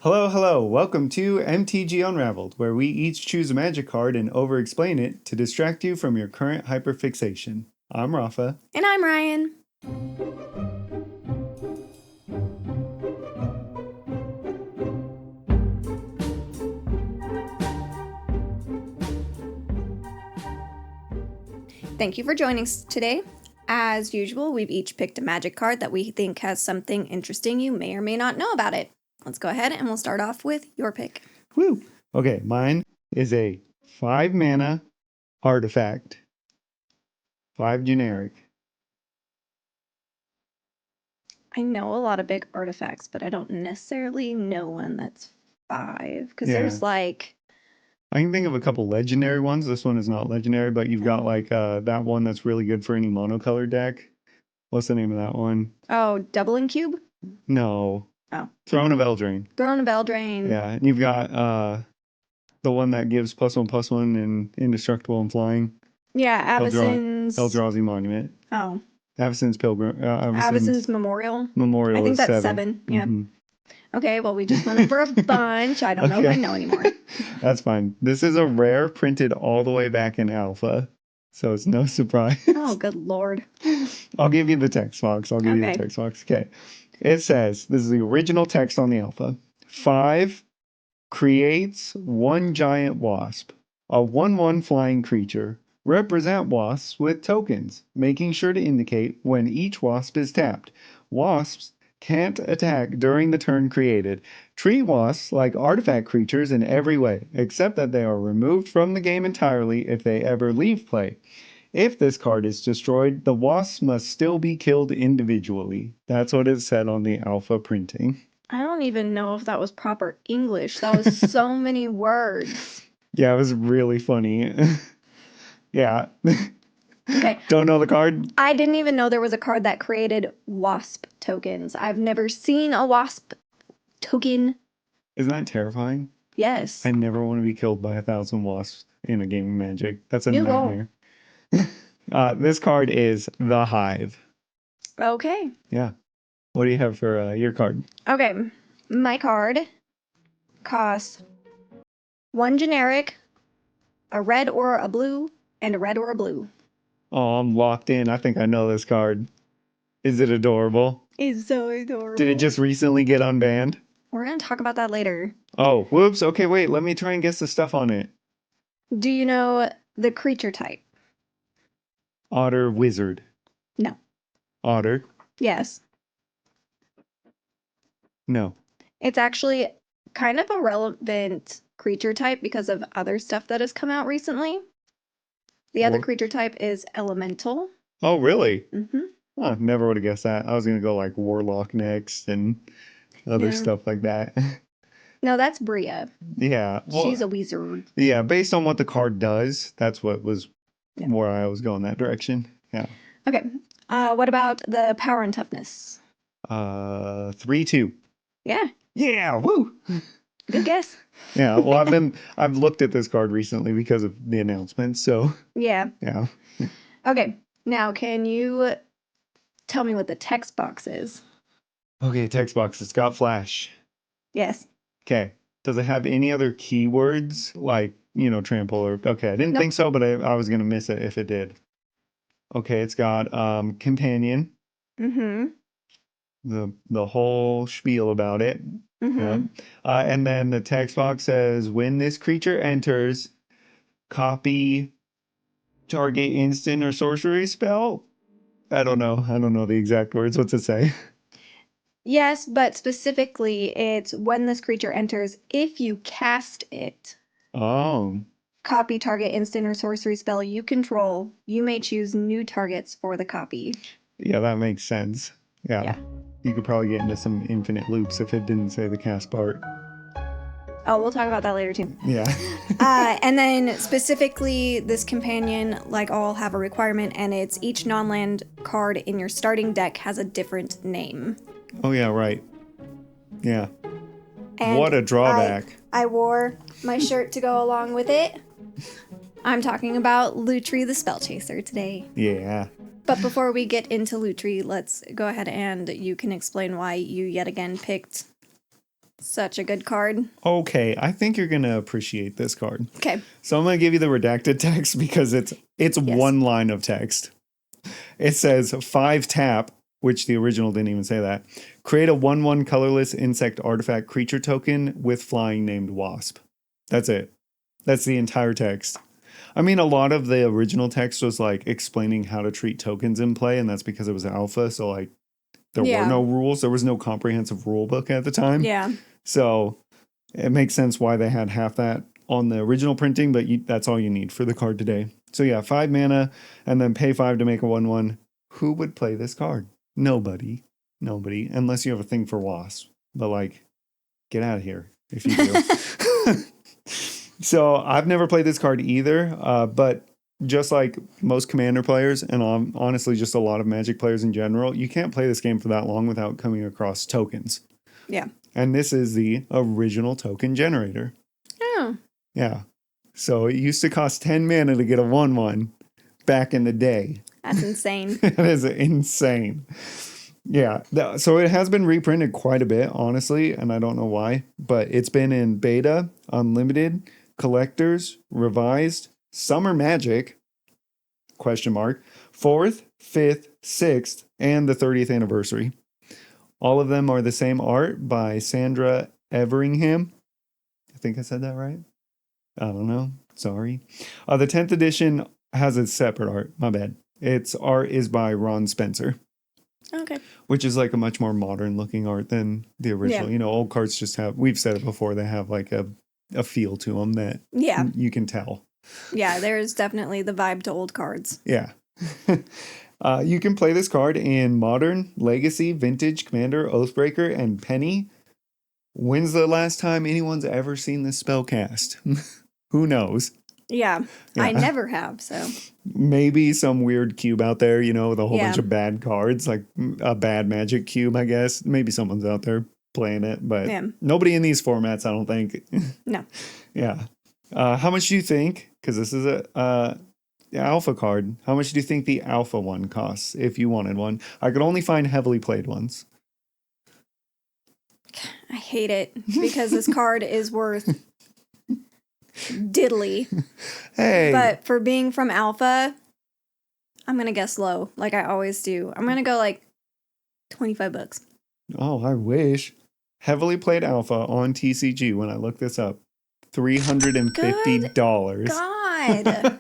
Hello, hello. Welcome to MTG Unraveled, where we each choose a magic card and over-explain it to distract you from your current hyperfixation. I'm Rafa. And I'm Ryan. Thank you for joining us today. As usual, we've each picked a magic card that we think has something interesting you may or may not know about it. Let's go ahead and we'll start off with your pick. Woo! Okay, mine is a 5 mana artifact. 5 generic. I know a lot of big artifacts, but I don't necessarily know one that's 5. Because there's like... I can think of a couple legendary ones. This one is not legendary, but you've got like that one that's really good for any monocolored deck. What's the name of that one? Oh, Doubling Cube? No. Oh. Throne of Eldraine. Throne of Eldraine. Yeah, and you've got the one that gives +1/+1 and indestructible and flying. Yeah, Avacyn's... Eldrazi Monument. Oh. Avacyn's Pilgrim. Avacyn's Memorial. Memorial. I think is that's 7. Yeah. Mm-hmm. Okay, well, we just went for a bunch. I don't know if I know anymore. That's fine. This is a rare printed all the way back in alpha, so it's no surprise. Oh, good lord. I'll give you the text box. Okay. It says, this is the original text on the alpha. 5 creates 1 giant wasp, a 1/1 flying creature. Represent wasps with tokens, making sure to indicate when each wasp is tapped. Wasps can't attack during the turn created. Treat wasps like artifact creatures in every way, except that they are removed from the game entirely if they ever leave play. If this card is destroyed, the wasps must still be killed individually. That's what it said on the alpha printing. I don't even know if that was proper English. That was so many words. Yeah, it was really funny. Yeah. Okay. Don't know the card? I didn't even know there was a card that created wasp tokens. I've never seen a wasp token. Isn't that terrifying? Yes. I never want to be killed by 1,000 wasps in a game of Magic. That's a nightmare. This card is the Hive. Okay. Yeah. What do you have for your card? Okay. My card costs 1 generic, a red or a blue, and a red or a blue. Oh, I'm locked in. I think I know this card. Is it adorable? It's so adorable. Did it just recently get unbanned? We're going to talk about that later. Oh, whoops. Okay, wait. Let me try and guess the stuff on it. Do you know the creature type? Otter wizard. No. Otter? Yes. No. It's actually kind of a relevant creature type because of other stuff that has come out recently. The other creature type is elemental. Oh, really? Mm-hmm. Oh, never would have guessed that. I was going to go like Warlock next and other stuff like that. No, that's Bria. Yeah. Well, she's a wizard. Yeah, based on what the card does, that's what was where I was going that direction. Yeah. Okay. What about the power and toughness? 3/2. Yeah. Yeah, woo! Good guess. Yeah, well, I've looked at this card recently because of the announcement, so. Yeah. Yeah. Okay, now can you tell me what the text box is? Okay, text box, it's got flash. Yes. Okay, does it have any other keywords, like, trample or, okay, I didn't Nope. think so, but I was gonna miss it if it did. Okay, it's got, companion. Mm-hmm. The whole spiel about it. Mm-hmm. Yeah. And then the text box says, when this creature enters, copy target instant or sorcery spell. I don't know the exact words. What's it say? Yes, but specifically it's when this creature enters, if you cast it. Oh. Copy target instant or sorcery spell you control. You may choose new targets for the copy. Yeah, that makes sense. Yeah. You could probably get into some infinite loops if it didn't say the cast part. Oh, we'll talk about that later too. Yeah. And then specifically, this companion, like all, have a requirement, and it's each non-land card in your starting deck has a different name. Oh yeah, right. Yeah. And what a drawback. I wore my shirt to go along with it. I'm talking about Lutri the Spell Chaser today. Yeah. But before we get into Lutri, let's go ahead and you can explain why you yet again picked Such a good card. Okay, I think you're gonna appreciate this card. Okay. So I'm gonna give you the redacted text because it's one line of text. It says 5 tap, which the original didn't even say that. Create a 1/1 colorless insect artifact creature token with flying named Wasp. That's it. That's the entire text. I mean, a lot of the original text was like explaining how to treat tokens in play, and that's because it was alpha. So like there were no rules. There was no comprehensive rule book at the time. Yeah. So it makes sense why they had half that on the original printing, but that's all you need for the card today. So yeah, 5 mana and then pay 5 to make a 1/1. Who would play this card? Nobody, unless you have a thing for Wasp. But like, get out of here if you do. So I've never played this card either, but just like most Commander players, and honestly just a lot of Magic players in general, you can't play this game for that long without coming across tokens. Yeah. And this is the original token generator. Oh. Yeah. So it used to cost 10 mana to get a 1/1 back in the day. That's insane. That is insane. Yeah. So it has been reprinted quite a bit, honestly, and I don't know why, but it's been in beta, unlimited, collectors, revised, summer magic, question mark, 4th, 5th, 6th, and the 30th anniversary. All of them are the same art by Sandra Everingham. I think I said that right. I don't know. Sorry. The 10th edition has a separate art. My bad. Its art is by Ron Spencer. Okay. Which is like a much more modern looking art than the original. You know, old cards just have, we've said it before, they have like a feel to them that you can tell. Yeah, there's definitely the vibe to old cards. Yeah. You can play this card in Modern, Legacy, Vintage, Commander, Oathbreaker, and Penny. When's the last time anyone's ever seen this spell cast? Who knows? Yeah, I never have, so. Maybe some weird cube out there, you know, with a whole bunch of bad cards, like a bad Magic cube, I guess. Maybe someone's out there playing it, but nobody in these formats, I don't think. No. Yeah. How much do you think, because this is a alpha card, how much do you think the alpha one costs if you wanted one? I could only find heavily played ones. I hate it because this card is worth diddly. Hey. But for being from alpha, I'm going to guess low, like I always do. I'm going to go like $25. Oh, I wish. Heavily played alpha on TCG when I looked this up. $350. God.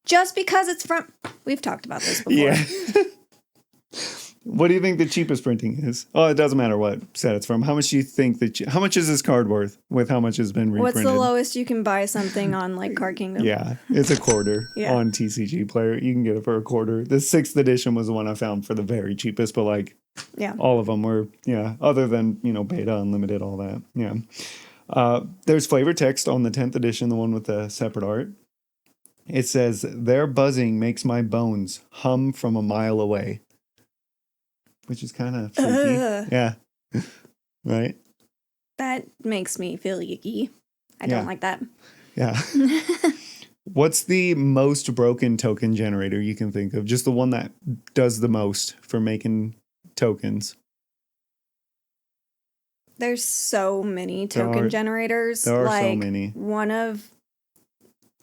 Just because it's from... We've talked about this before. Yeah. What do you think the cheapest printing is? Oh, it doesn't matter what set it's from. How much do you think how much is this card worth with how much has been reprinted? What's the lowest you can buy something on like Card Kingdom? Yeah, it's a quarter on TCG Player. You can get it for a quarter. The 6th edition was the one I found for the very cheapest, but like all of them were, other than, beta, unlimited, all that. Yeah. There's flavor text on the 10th edition, the one with the separate art. It says, "Their buzzing makes my bones hum from a mile away." Which is kind of freaky. Yeah. Right? That makes me feel yucky. I don't like that. Yeah. What's the most broken token generator you can think of? Just the one that does the most for making tokens. There's so many token generators. There are so many. One of,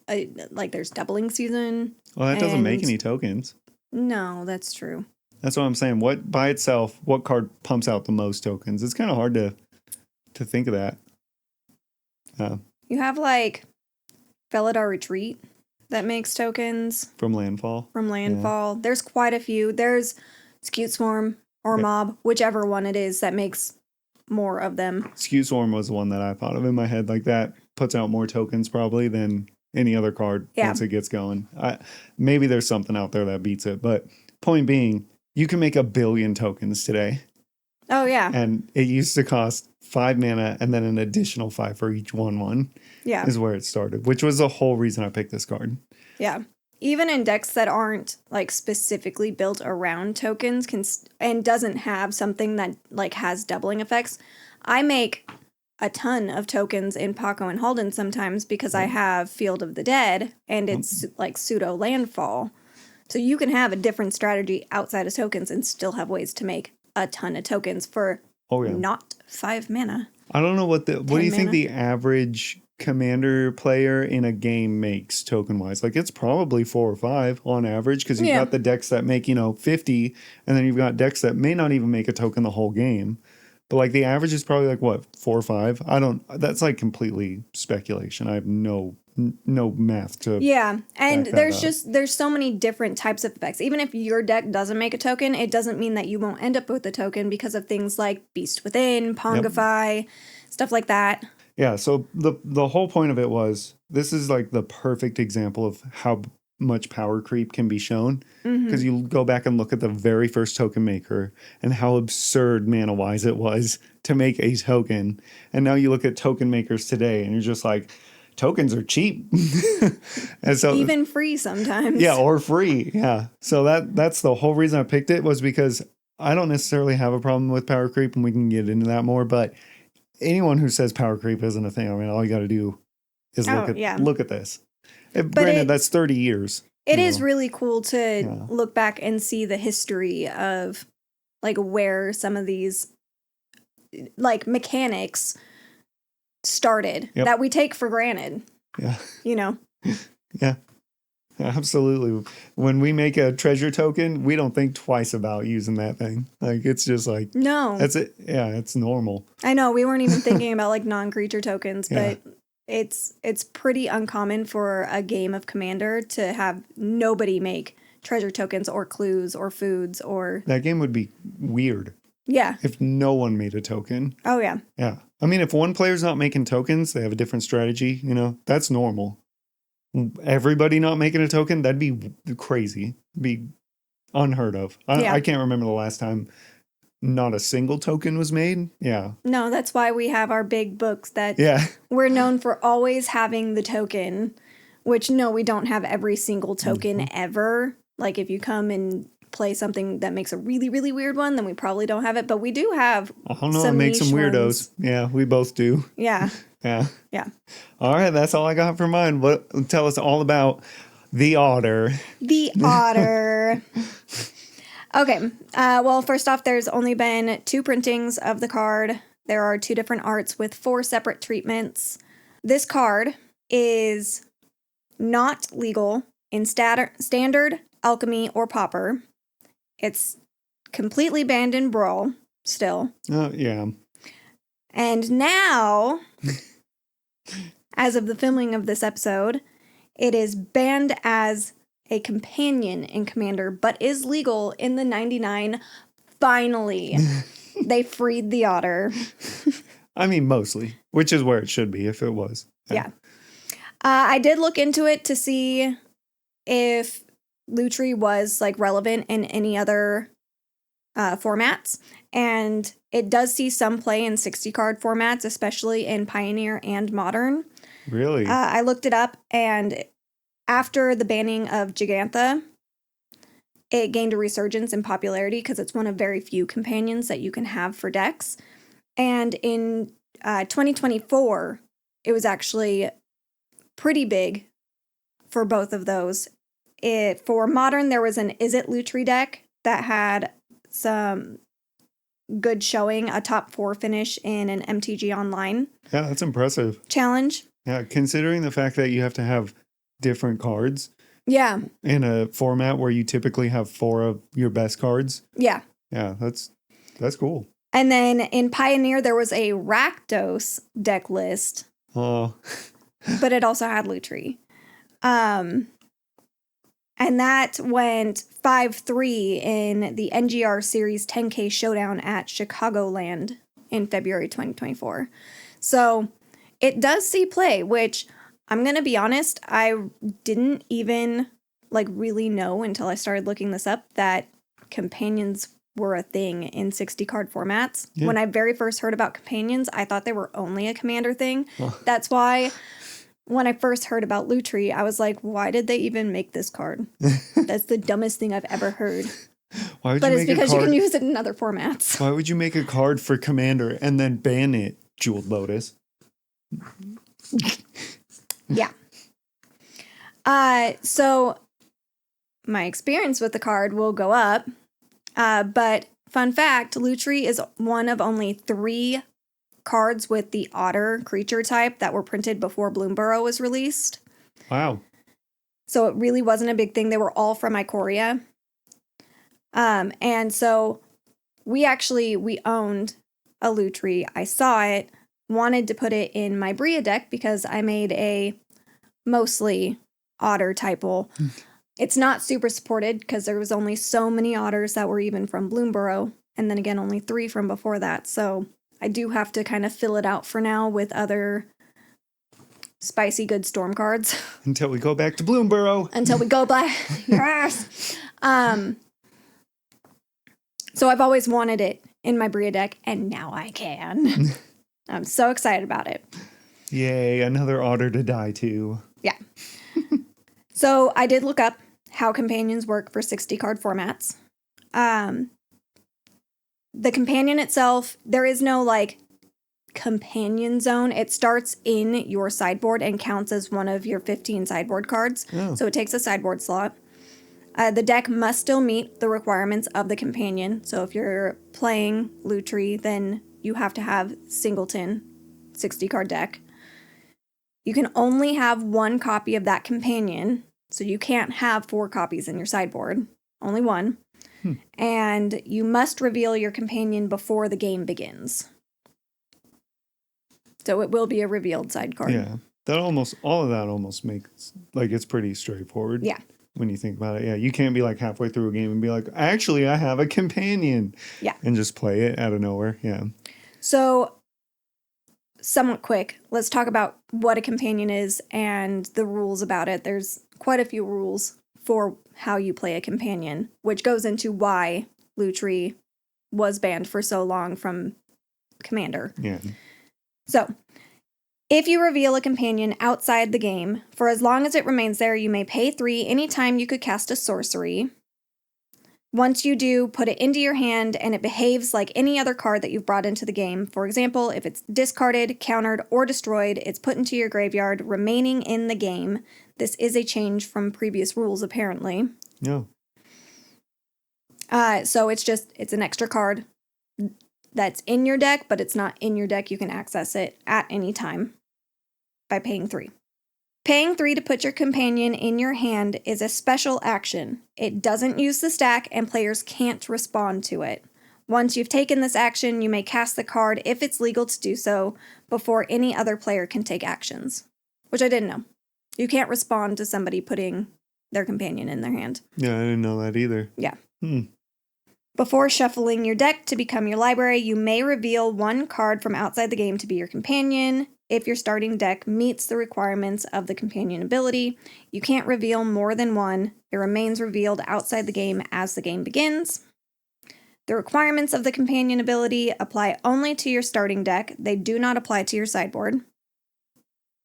there's Doubling Season. Well, that doesn't make any tokens. No, that's true. That's what I'm saying. What by itself, what card pumps out the most tokens? It's kind of hard to think of that. You have like Felidar Retreat that makes tokens. From Landfall. Yeah. There's quite a few. There's Skewed Swarm or Mob, whichever one it is that makes more of them. Skewed Swarm was the one that I thought of in my head. Like that puts out more tokens probably than any other card once it gets going. Maybe there's something out there that beats it, but point being, you can make 1 billion tokens today. Oh, yeah. And it used to cost 5 mana and then an additional 5 for each 1/1. Yeah. Is where it started, which was the whole reason I picked this card. Yeah. Even in decks that aren't like specifically built around tokens and doesn't have something that like has doubling effects, I make a ton of tokens in Paco and Halden sometimes because I have Field of the Dead and it's like pseudo landfall. So you can have a different strategy outside of tokens and still have ways to make a ton of tokens for not 5 mana. I don't know what do you think mana. the average commander player in a game makes token wise? Like it's probably 4 or 5 on average, because you've got the decks that make 50, and then you've got decks that may not even make a token the whole game. But like the average is probably like what, 4 or 5? That's like completely speculation. I have no math to. Yeah, and there's so many different types of effects. Even if your deck doesn't make a token, it doesn't mean that you won't end up with a token because of things like Beast Within, Pongify, stuff like that. Yeah, so the whole point of it was, this is like the perfect example of how much power creep can be shown, because you go back and look at the very first token maker and how absurd mana wise it was to make a token, and now you look at token makers today and you're just like, tokens are cheap. And so even free sometimes. Yeah, or free. Yeah. So that's the whole reason I picked it, was because I don't necessarily have a problem with power creep, and we can get into that more, but anyone who says power creep isn't a thing, I mean, all you got to do is look at this. Granted, that's 30 years. It is really cool to look back and see the history of like where some of these like mechanics started that we take for granted. Yeah. Yeah. Absolutely. When we make a treasure token, we don't think twice about using that thing. Like, it's just like, no, that's it. Yeah, it's normal. I know, we weren't even thinking about like non-creature tokens, but it's pretty uncommon for a game of Commander to have nobody make treasure tokens or clues or foods or... That game would be weird. Yeah. If no one made a token. Oh, yeah. Yeah. I mean, if one player's not making tokens, they have a different strategy, that's normal. Everybody not making a token, that'd be crazy. Be unheard of. I can't remember the last time not a single token was made. Yeah. No, that's why we have our big books that we're known for always having the token, which no, we don't have every single token ever. Like if you come and play something that makes a really, really weird one, then we probably don't have it, but we do have make some weirdos. Ones. Yeah, we both do. Yeah. Yeah. All right, that's all I got for mine. Tell us all about the otter. The otter. Okay. Well, first off, there's only been 2 printings of the card. There are 2 different arts with 4 separate treatments. This card is not legal in standard, alchemy, or pauper. It's completely banned in Brawl still. Yeah. And now, as of the filming of this episode, it is banned as a companion in Commander, but is legal in the 99. Finally, they freed the otter. I mean, mostly, which is where it should be if it was. Yeah. I did look into it to see if Lutri was like relevant in any other formats, and it does see some play in 60 card formats, especially in Pioneer and Modern. Really? I looked it up, and after the banning of Gigantha, it gained a resurgence in popularity because it's one of very few companions that you can have for decks. And in 2024, it was actually pretty big for both of those. For Modern, there was an Is It Lutri deck that had some good showing, a top 4 finish in an MTG Online. Yeah, that's impressive. Challenge. Yeah, considering the fact that you have to have different cards. Yeah. In a format where you typically have 4 of your best cards. Yeah. Yeah, that's cool. And then in Pioneer, there was a Rakdos deck list. Oh. But it also had Lutri. And that went 5-3 in the NGR Series 10K Showdown at Chicagoland in February 2024. So it does see play, which I'm going to be honest, I didn't even really know until I started looking this up that companions were a thing in 60 card formats. Yeah. When I very first heard about companions, I thought they were only a Commander thing. Oh. That's why when I first heard about Lutri, I was like, why did they even make this card? That's the dumbest thing I've ever heard. But it's because you can use it in other formats. Why would you make a card for Commander and then ban it, Jeweled Lotus? Yeah. So my experience with the card will go up. But fun fact, Lutri is one of only 3 cards with the otter creature type that were printed before Bloomburrow was released. Wow. So it really wasn't a big thing. They were all from Ikoria. And so we owned a Lutri. I saw it, wanted to put it in my Bria deck because I made a mostly otter typal. It's not super supported because there was only so many otters that were even from Bloomburrow. And then again, only 3 from before that. So I do have to kind of fill it out for now with other spicy good storm cards. Until we go back to Bloomburrow. Until we go back. Yes. So I've always wanted it in my Bria deck, and now I can. I'm so excited about it. Yay, another otter to die to. Yeah. So I did look up how companions work for 60 card formats. The companion itself, there is no like companion zone. It starts in your sideboard and counts as one of your 15 sideboard cards. Oh. So it takes a sideboard slot. The deck must still meet the requirements of the companion. So if you're playing Lutri, then you have to have singleton 60 card deck. You can only have 1 copy of that companion. So you can't have 4 copies in your sideboard. Only 1. And you must reveal your companion before the game begins. So it will be a revealed side card. Yeah. All of that almost makes, like, it's pretty straightforward. Yeah. When you think about it. Yeah, you can't be like halfway through a game and be like, actually, I have a companion. Yeah. And just play it out of nowhere. Yeah. So, somewhat quick, let's talk about what a companion is and the rules about it. There's quite a few rules for how you play a companion, which goes into why Lutri was banned for so long from Commander. Yeah. So, if you reveal a companion outside the game, for as long as it remains there, you may pay 3 anytime you could cast a sorcery. Once you do, put it into your hand and it behaves like any other card that you've brought into the game. For example, if it's discarded, countered, or destroyed, it's put into your graveyard, remaining in the game. This is a change from previous rules, apparently. No. So it's an extra card that's in your deck, but it's not in your deck. You can access it at any time by paying 3. Paying 3 to put your companion in your hand is a special action. It doesn't use the stack, and players can't respond to it. Once you've taken this action, you may cast the card if it's legal to do so before any other player can take actions. Which I didn't know. You can't respond to somebody putting their companion in their hand. Yeah, I didn't know that either. Yeah. Before shuffling your deck to become your library, you may reveal 1 card from outside the game to be your companion. If your starting deck meets the requirements of the companion ability, you can't reveal more than 1. It remains revealed outside the game as the game begins. The requirements of the companion ability apply only to your starting deck. They do not apply to your sideboard.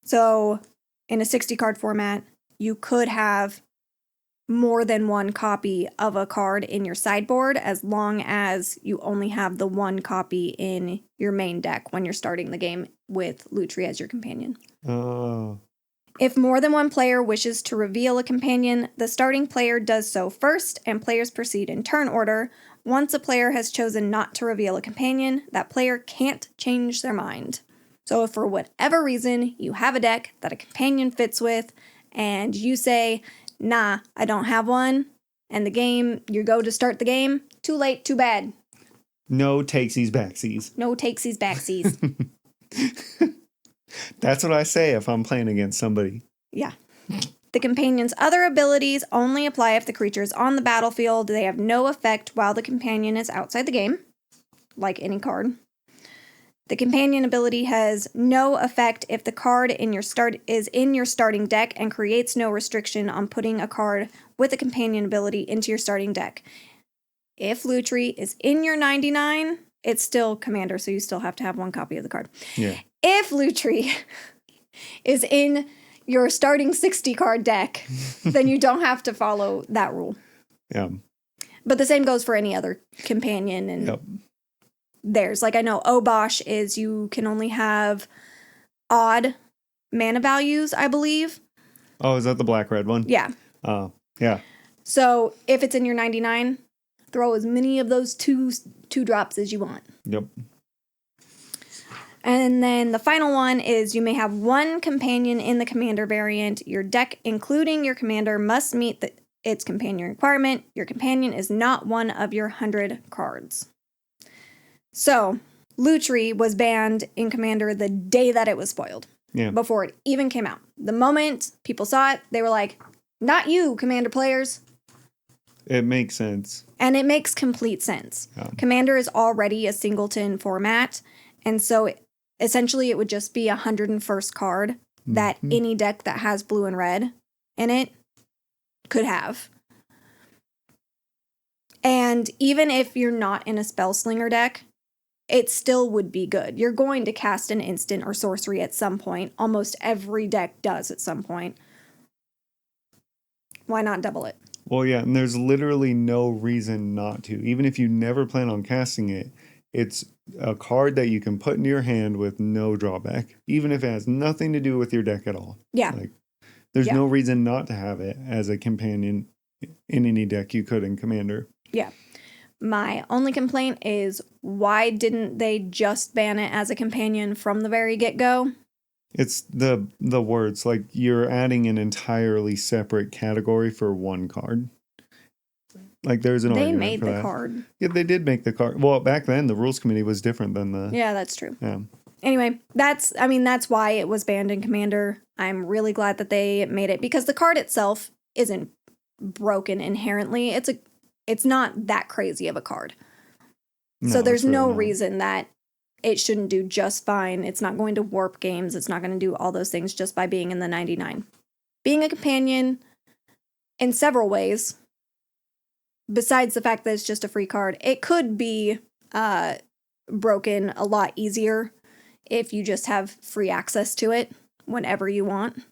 So, in a 60-card format, you could have more than 1 copy of a card in your sideboard as long as you only have the 1 copy in your main deck when you're starting the game with Lutri as your companion. Oh. If more than 1 player wishes to reveal a companion, the starting player does so first, and players proceed in turn order. Once a player has chosen not to reveal a companion, that player can't change their mind. So if for whatever reason you have a deck that a companion fits with, and you say, nah, I don't have one, and you go to start the game, too late, too bad. No takesies backsies. No takesies backsies. That's what I say if I'm playing against somebody. Yeah. The companion's other abilities only apply if the creature is on the battlefield. They have no effect while the companion is outside the game, like any card. The companion ability has no effect if the card is in your starting deck and creates no restriction on putting a card with a companion ability into your starting deck. If Lutri is in your 99, it's still Commander, so you still have to have 1 copy of the card. Yeah. If Lutri is in your starting 60 card deck, then you don't have to follow that rule. Yeah. But the same goes for any other companion and Yep. There's, like, I know Obosh is you can only have odd mana values, I believe. Oh, is that the black-red one? Yeah. Oh, yeah. So if it's in your 99, throw as many of those two drops as you want. Yep. And then the final one is you may have one companion in the commander variant. Your deck, including your commander, must meet its companion requirement. Your companion is not one of your 100 cards. So, Lutri was banned in Commander the day that it was spoiled. Yeah. Before it even came out. The moment people saw it, they were like, not you, Commander players. It makes sense. And it makes complete sense. Yeah. Commander is already a singleton format, and so essentially it would just be 101st card that any deck that has blue and red in it could have. And even if you're not in a Spellslinger deck, it still would be good. You're going to cast an instant or sorcery at some point. Almost every deck does at some point. Why not double it? Well, yeah, and there's literally no reason not to. Even if you never plan on casting it, it's a card that you can put into your hand with no drawback, even if it has nothing to do with your deck at all. Yeah. Like, there's no reason not to have it as a companion in any deck you could in Commander. Yeah. My only complaint is, why didn't they just ban it as a companion from the very get-go? It's the words, like you're adding an entirely separate category for one card. Like there's an argument They made for the that. card. Yeah, they did make the card. Well, back then the rules committee was different than the. Yeah, that's true. Yeah. Anyway, that's why it was banned in Commander. I'm really glad that they made it, because the card itself isn't broken inherently. It's not that crazy of a card. So there's no reason that it shouldn't do just fine. It's not going to warp games. It's not going to do all those things just by being in the 99. Being a companion in several ways, besides the fact that it's just a free card, it could be broken a lot easier if you just have free access to it whenever you want.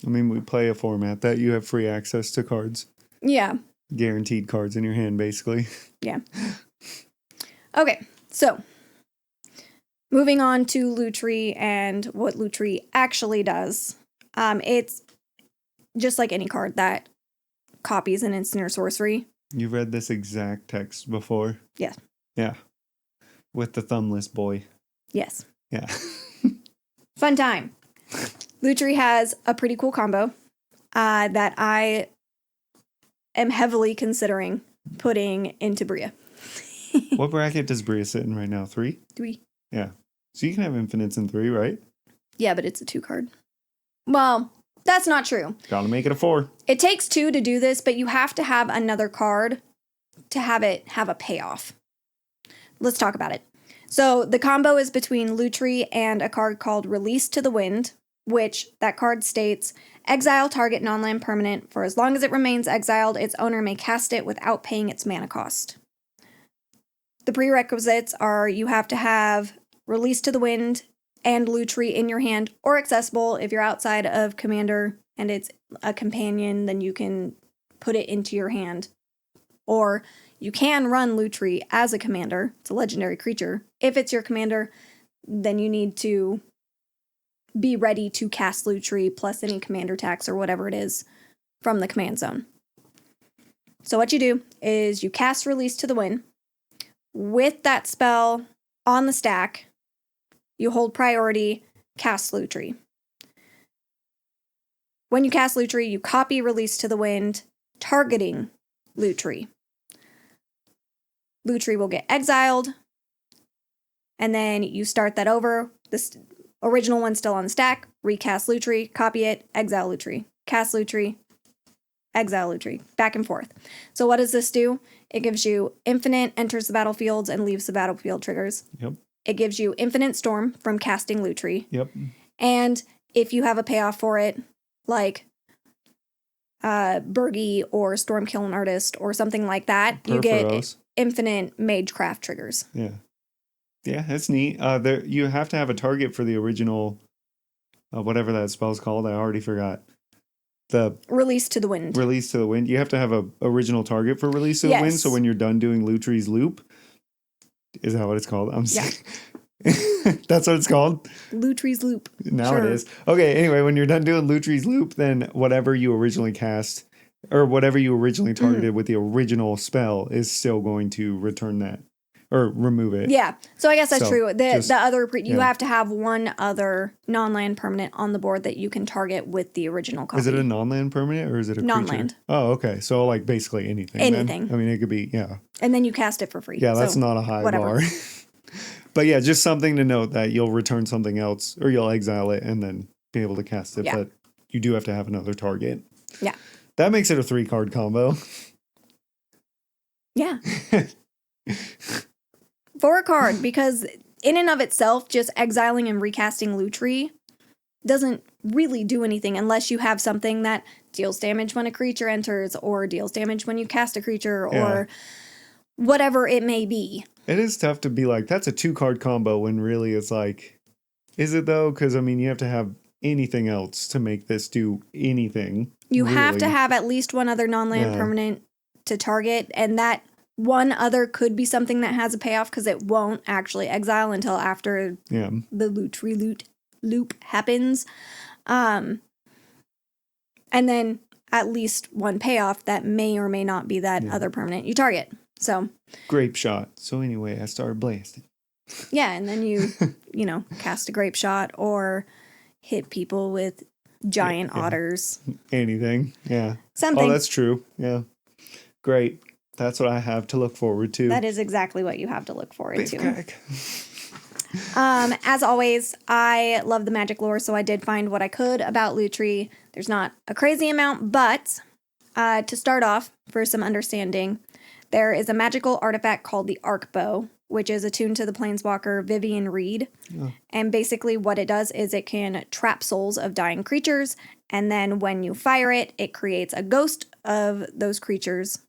I mean, we play a format that you have free access to cards. Yeah. Guaranteed cards in your hand, basically. Yeah. Okay, so moving on to Lutri and what Lutri actually does. It's just like any card that copies an instant or sorcery. You've read this exact text before? Yes. Yeah. With the thumbless boy. Yes. Yeah. Fun time. Lutri has a pretty cool combo that I am heavily considering putting into Bria. What bracket does Bria sit in right now? 3? 3. Yeah. So you can have infinites in 3, right? Yeah, but it's a 2 card. Well, that's not true. Gotta make it a 4. It takes 2 to do this, but you have to have another card to have it have a payoff. Let's talk about it. So the combo is between Lutri and a card called Release to the Wind, which that card states, exile target non-land permanent. For as long as it remains exiled, its owner may cast it without paying its mana cost. The prerequisites are you have to have Release to the Wind and Lutri in your hand or accessible. If you're outside of Commander and it's a companion, then you can put it into your hand. Or you can run Lutri as a commander. It's a legendary creature. If it's your commander, then you need to be ready to cast Lutri plus any commander tax or whatever it is from the command zone. So what you do is you cast Release to the Wind. With that spell on the stack, you hold priority, cast Lutri. When you cast Lutri, you copy Release to the Wind, targeting Lutri. Lutri will get exiled, and then you start that over. The original one's still on the stack, recast Lutri, copy it, exile Lutri, cast Lutri, exile Lutri, back and forth. So what does this do? It gives you infinite enters the battlefields and leaves the battlefield triggers. Yep. It gives you infinite storm from casting Lutri. Yep. And if you have a payoff for it, like Bergie or Stormkill an Artist or something like that, you get infinite Magecraft triggers. Yeah. Yeah, that's neat. You have to have a target for the original, whatever that spell's called. I already forgot. The Release to the Wind. Release to the Wind. You have to have a original target for Release to the Wind. So when you're done doing Lutri's loop, is that what it's called? That's what it's called? Lutri's loop. Now it is. Okay, anyway, when you're done doing Lutri's loop, then whatever you originally cast or whatever you originally targeted with the original spell is still going to return that or remove it. Yeah. So I guess that's So, true. just- The other you yeah. have to have one other non-land permanent on the board that you can target with the original copy. Is it a non-land permanent or is it a Non-land. creature? Oh, okay. So like basically anything. Anything. Then. I mean, it could be And then you cast it for free. Yeah, that's So, not a high whatever. bar. But yeah, just something to note that you'll return something else or you'll exile it and then be able to cast it. Yeah. But you do have to have another target. Yeah. That makes it a 3-card combo. Yeah. For a card, because in and of itself, just exiling and recasting Lutri doesn't really do anything unless you have something that deals damage when a creature enters or deals damage when you cast a creature or whatever it may be. It is tough to be like, that's a 2-card combo when really it's like, is it though? Because I mean, you have to have anything else to make this do anything. You have really. to have at least one other non-land permanent to target, and that one other could be something that has a payoff because it won't actually exile until after the Lutri loop happens. And then at least one payoff that may or may not be that other permanent you target. So Grape shot. So anyway, I started blasting. yeah, and then you, cast a grape shot or hit people with giant otters. Anything. Yeah. Something. Oh, that's true. Yeah. Great. That's what I have to look forward to. That is exactly what you have to look forward to. Crack. As always, I love the magic lore, so I did find what I could about Lutri. There's not a crazy amount, but to start off, for some understanding, there is a magical artifact called the Arc Bow, which is attuned to the planeswalker Vivian Reed. Oh. And basically what it does is it can trap souls of dying creatures, and then when you fire it, it creates a ghost of those creatures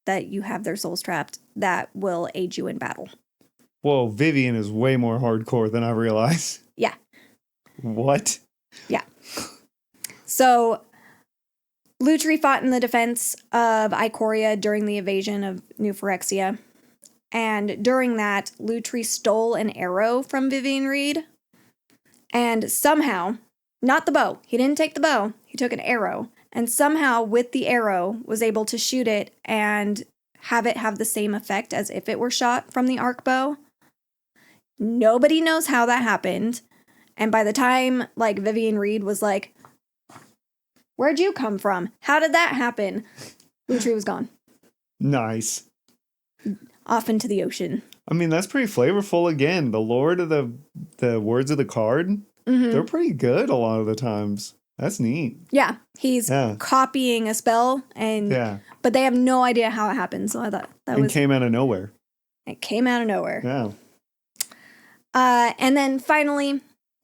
that you have their souls trapped that will aid you in battle. Whoa, Vivian is way more hardcore than I realized. Yeah. What? Yeah. So, Lutri fought in the defense of Ikoria during the invasion of New Phyrexia. And during that, Lutri stole an arrow from Vivian Reed. And somehow, not the bow, he didn't take the bow, he took an arrow. And somehow, with the arrow, was able to shoot it and have it have the same effect as if it were shot from the arc bow. Nobody knows how that happened. And by the time, Vivian Reed was like, where'd you come from? How did that happen? Lutri was gone. Nice. Off into the ocean. I mean, that's pretty flavorful. Again, the lore to the words of the card, they're pretty good a lot of the times. That's neat. Yeah, he's copying a spell, but they have no idea how it happened. So I thought that came out of nowhere. It came out of nowhere. Yeah. And then finally,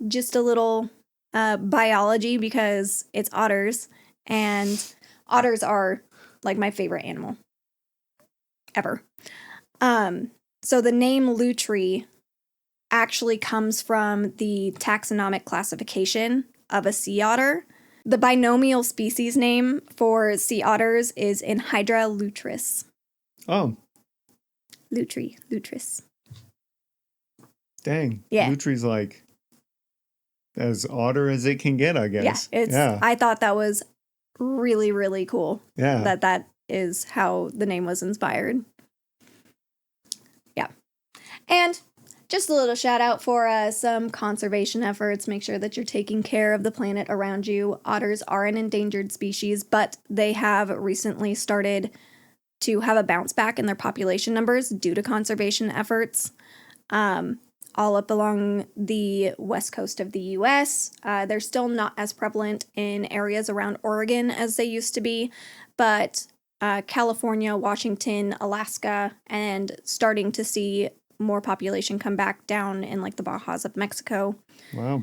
just a little biology because it's otters, and otters are my favorite animal ever. So the name Lutri actually comes from the taxonomic classification of a sea otter. The binomial species name for sea otters is Enhydra lutris. Oh. Lutris. Dang. Yeah. Lutri's as otter as it can get, I guess. Yeah, I thought that was really, really cool. Yeah. That is how the name was inspired. Yeah. And just a little shout out for some conservation efforts. Make sure that you're taking care of the planet around you. Otters are an endangered species, but they have recently started to have a bounce back in their population numbers due to conservation efforts. All up along the west coast of the U.S. They're still not as prevalent in areas around Oregon as they used to be, but California, Washington, Alaska, and starting to see more population come back down in the Bajas of Mexico. Wow.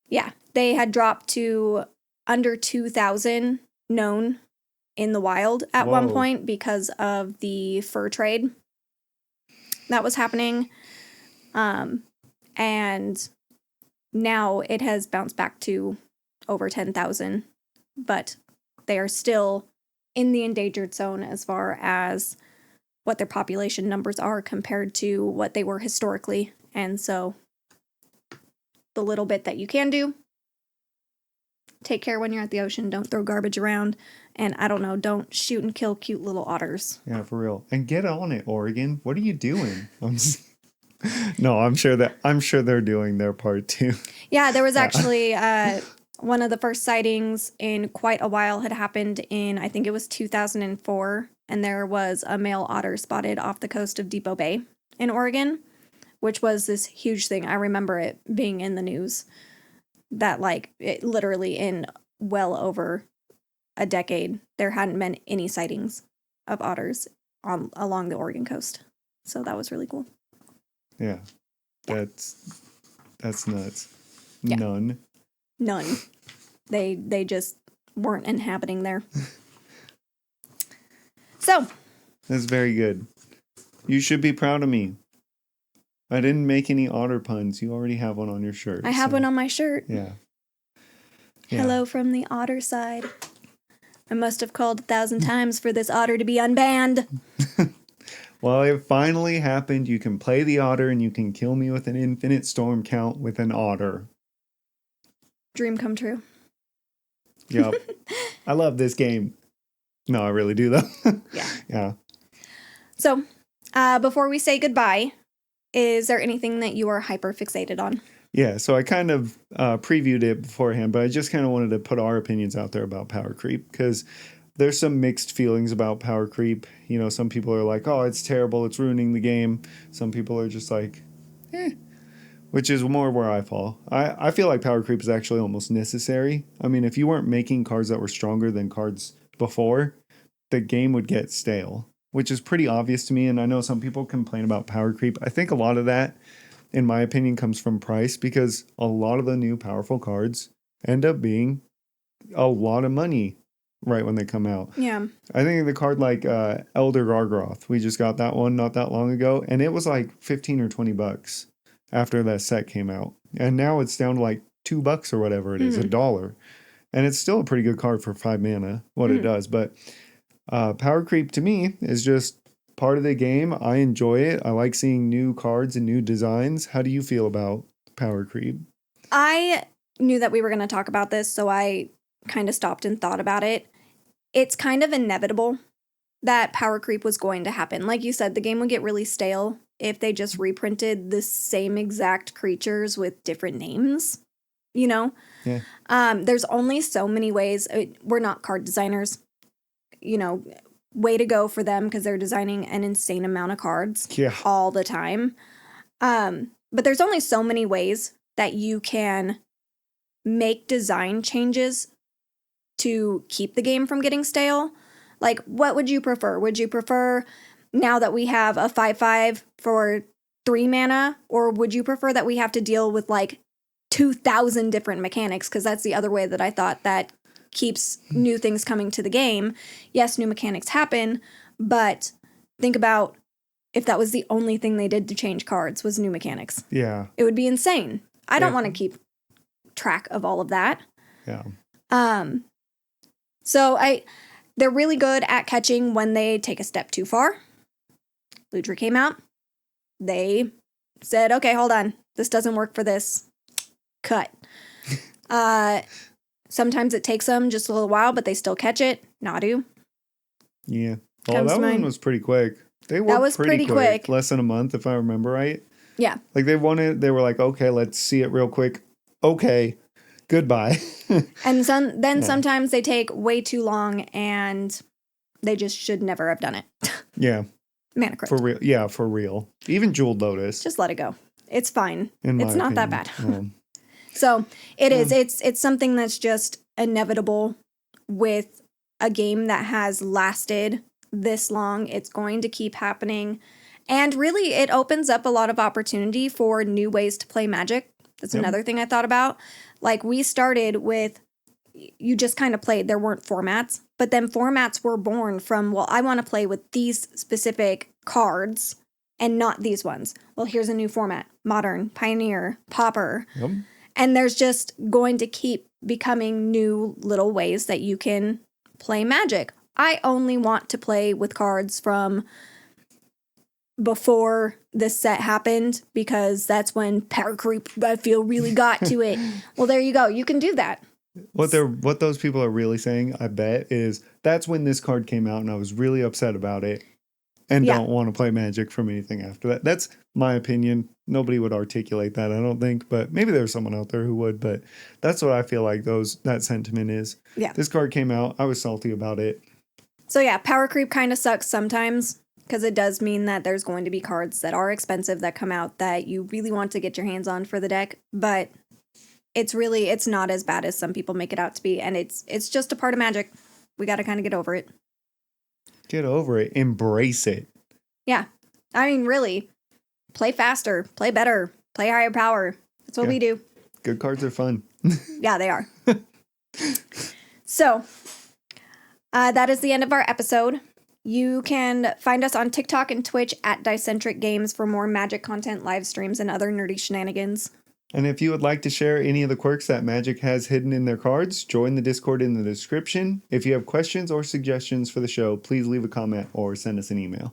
Yeah, they had dropped to under 2,000 known in the wild at one point because of the fur trade that was happening. And now it has bounced back to over 10,000, but they are still in the endangered zone as far as what their population numbers are compared to what they were historically. And so the little bit that you can do, take care when you're at the ocean. Don't throw garbage around. And I don't know, don't shoot and kill cute little otters. Yeah, for real. And get on it, Oregon. What are you doing? No, I'm sure they're doing their part too. Yeah, there was actually one of the first sightings in quite a while had happened in, I think it was 2004, and there was a male otter spotted off the coast of Depot Bay in Oregon, which was this huge thing. I remember it being in the news that like it literally in well over a decade there hadn't been any sightings of otters along the Oregon coast. So that was really cool. Yeah. That's nuts. Yeah. None. They just weren't inhabiting there. So. That's very good. You should be proud of me. I didn't make any otter puns. You already have one on your shirt. I have one on my shirt. Yeah. Hello from the otter side. I must have called 1,000 times for this otter to be unbanned. Well, it finally happened. You can play the otter and you can kill me with an infinite storm count with an otter. Dream come true. Yep. I love this game. No, I really do though. Yeah. Yeah. So, before we say goodbye, is there anything that you are hyper fixated on? Yeah, so I kind of previewed it beforehand, but I just kind of wanted to put our opinions out there about power creep because there's some mixed feelings about power creep. You know, some people are like, oh, it's terrible, it's ruining the game. Some people are just like, which is more where I fall. I feel like power creep is actually almost necessary. I mean, if you weren't making cards that were stronger than cards before, the game would get stale, which is pretty obvious to me. And I know some people complain about power creep. I think a lot of that, in my opinion, comes from price because a lot of the new powerful cards end up being a lot of money right when they come out. Yeah. I think the card like Elder Gargroth, we just got that one not that long ago, and it was like 15 or 20 bucks after that set came out. And now it's down to like $2 or whatever it is, $1. And it's still a pretty good card for 5 mana, what it does. But power creep to me is just part of the game. I enjoy it. I like seeing new cards and new designs. How do you feel about power creep? I knew that we were going to talk about this, so I kind of stopped and thought about it. It's kind of inevitable that power creep was going to happen. Like you said, the game would get really stale if they just reprinted the same exact creatures with different names, you know? Yeah. There's only so many ways. We're not card designers, you know, way to go for them because they're designing an insane amount of cards all the time. But there's only so many ways that you can make design changes to keep the game from getting stale. Like, what would you prefer? Would you prefer now that we have a 5/5 for 3 mana, or would you prefer that we have to deal with like 2,000 different mechanics? Because that's the other way that I thought that keeps new things coming to the game. Yes, new mechanics happen, but think about if that was the only thing they did to change cards was new mechanics. Yeah. It would be insane. I don't want to keep track of all of that. Yeah. So they're really good at catching when they take a step too far. Ludra came out. They said, okay, hold on. This doesn't work for this. Cut. Sometimes it takes them just a little while, but they still catch it. Nadu. Yeah. Oh, that one was pretty quick. They worked pretty quick. Less than a month, if I remember right. Yeah. Like they were like, okay, let's see it real quick. Okay. Goodbye. And sometimes they take way too long and they just should never have done it. Yeah. Mana Crypt. For real. Yeah, for real. Even Jeweled Lotus. Just let it go. It's fine. It's not that bad. Oh. So it is. It's something that's just inevitable with a game that has lasted this long. It's going to keep happening. And really, it opens up a lot of opportunity for new ways to play Magic. That's another thing I thought about. Like, we started with, you just kind of played, there weren't formats, but then formats were born from, well, I want to play with these specific cards and not these ones. Well, here's a new format, Modern, Pioneer, Pauper. Yep. And there's just going to keep becoming new little ways that you can play Magic. I only want to play with cards from before this set happened because that's when power creep, I feel, really got to it. Well, there you go. You can do that. What those people are really saying, I bet, is that's when this card came out and I was really upset about it and don't want to play Magic from anything after that. That's my opinion. Nobody would articulate that, I don't think, but maybe there's someone out there who would, but that's what I feel like that sentiment is. Yeah. This card came out, I was salty about it. So yeah, power creep kind of sucks sometimes because it does mean that there's going to be cards that are expensive that come out that you really want to get your hands on for the deck, but it's not as bad as some people make it out to be, and it's just a part of Magic. We got to kind of get over it. Get over it. Embrace it. Yeah. I mean, really, play faster, play better, play higher power. That's what we do. Good cards are fun. Yeah, they are. So, that is the end of our episode. You can find us on TikTok and Twitch at Dicentric Games for more Magic content, live streams, and other nerdy shenanigans. And if you would like to share any of the quirks that Magic has hidden in their cards, join the Discord in the description. If you have questions or suggestions for the show, please leave a comment or send us an email.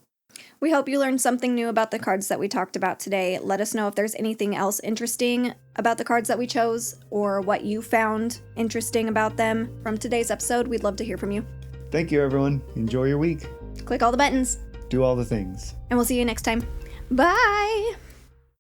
We hope you learned something new about the cards that we talked about today. Let us know if there's anything else interesting about the cards that we chose or what you found interesting about them from today's episode. We'd love to hear from you. Thank you, everyone. Enjoy your week. Click all the buttons. Do all the things. And we'll see you next time. Bye!